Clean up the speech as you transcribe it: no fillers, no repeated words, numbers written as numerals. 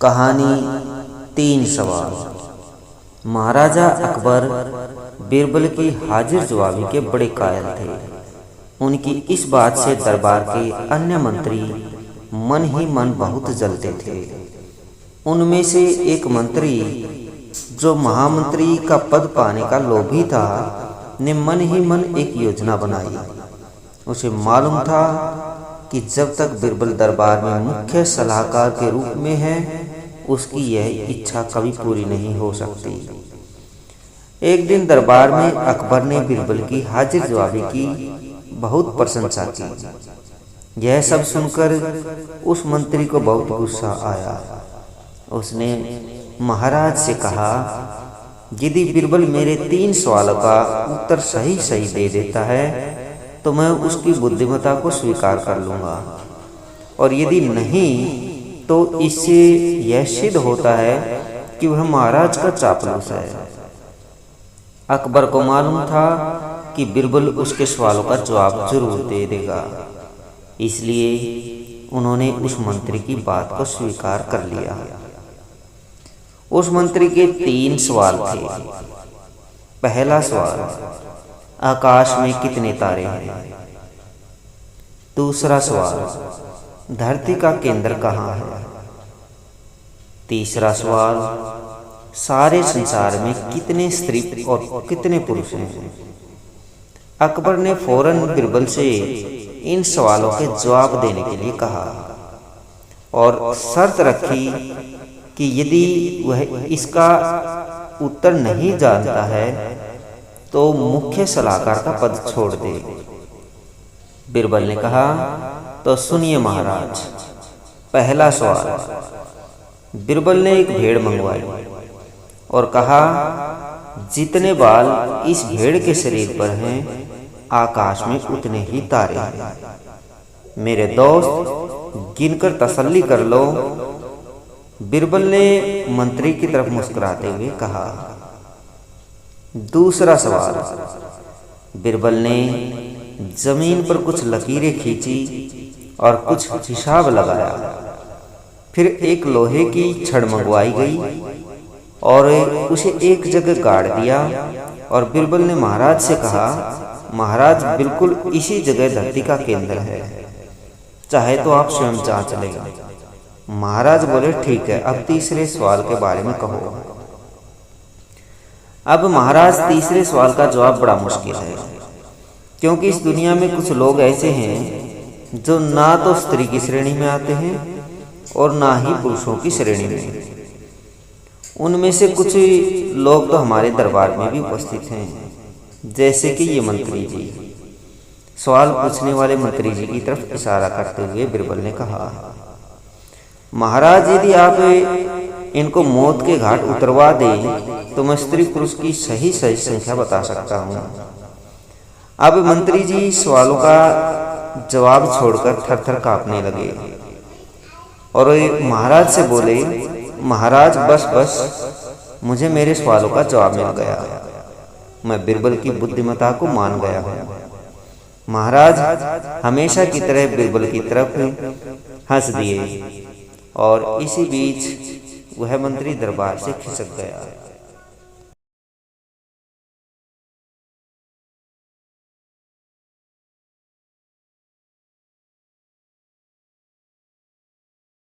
कहानी तीन सवाल। महाराजा अकबर बीरबल की हाजिर जवाबी के बड़े कायल थे। उनकी इस बात से दरबार के अन्य मंत्री मन ही मन बहुत जलते थे। उनमें से एक मंत्री, जो महामंत्री का पद पाने का लोभी था, ने मन ही मन एक योजना बनाई। उसे मालूम था कि जब तक बीरबल दरबार में मुख्य सलाहकार के रूप में है, उसकी यह इच्छा कभी पूरी नहीं हो सकती। एक दिन दरबार में अकबर ने बीरबल की हाजिर जवाबी की बहुत प्रशंसा की। यह सब सुनकर उस मंत्री को बहुत गुस्सा आया। उसने महाराज से कहा, यदि बीरबल मेरे 3 सवालों का उत्तर सही सही दे देता है तो मैं उसकी बुद्धिमत्ता को स्वीकार कर लूँगा, और यदि नहीं तो इससे यह सिद्ध होता है कि वह महाराज का चापलूस है। अकबर को मालूम था कि बीरबल उसके सवालों का जवाब जरूर दे देगा, इसलिए उन्होंने उस मंत्री की बात को स्वीकार कर लिया। उस मंत्री के 3 सवाल थे। पहला सवाल, आकाश में कितने तारे हैं? दूसरा सवाल, धरती का केंद्र कहाँ है? तीसरा सवाल, सारे संसार में कितने स्त्री और कितने पुरुष हैं? अकबर ने फौरन बीरबल से इन सवालों के जवाब देने के लिए कहा और शर्त रखी कि यदि वह इसका उत्तर नहीं जानता है तो मुख्य सलाहकार का पद छोड़ दे। बीरबल ने कहा, तो सुनिए महाराज। पहला सवाल। बीरबल ने एक भेड़ मंगवाई और कहा, जितने बाल इस भेड़ के शरीर पर हैं, आकाश में उतने ही तारे हैं। मेरे दोस्त, गिनकर तसल्ली कर लो। बीरबल ने मंत्री की तरफ मुस्कुराते हुए कहा। दूसरा सवाल। बीरबल ने जमीन पर कुछ लकीरें खींची और कुछ हिसाब लगाया। फिर एक लोहे की छड़ मंगवाई गई और उसे एक जगह गाड़ दिया, और बीरबल ने महाराज से कहा, महाराज, बिल्कुल इसी जगह धरती का केंद्र है, चाहे तो आप स्वयं जांच लेगा। महाराज बोले, ठीक है, अब तीसरे सवाल के बारे में कहो। अब महाराज, तीसरे सवाल का जवाब बड़ा मुश्किल है, क्योंकि इस दुनिया में कुछ लोग ऐसे हैं जो ना तो स्त्री की श्रेणी में आते हैं और ना ही पुरुषों की श्रेणी में। उनमें से कुछ लोग तो हमारे दरबार में भी उपस्थित हैं, जैसे कि ये मंत्री जी। सवाल पूछने वाले मंत्री जी की तरफ इशारा करते हुए बीरबल ने कहा, महाराज, यदि आप इनको मौत के घाट उतरवा दें तो मैं स्त्री पुरुष की सही सही संख्या बता सकता हूँ। अब मंत्री जी सवालों का जवाब छोड़कर थर-थर कांपने लगे और महाराज से बोले, महाराज, बस मुझे मेरे सवालों का जवाब मिल गया। मैं बीरबल की बुद्धिमत्ता को मान गया हूँ। महाराज हमेशा की तरह बीरबल की तरफ हंस दिए और इसी बीच वह मंत्री दरबार से खिसक गया।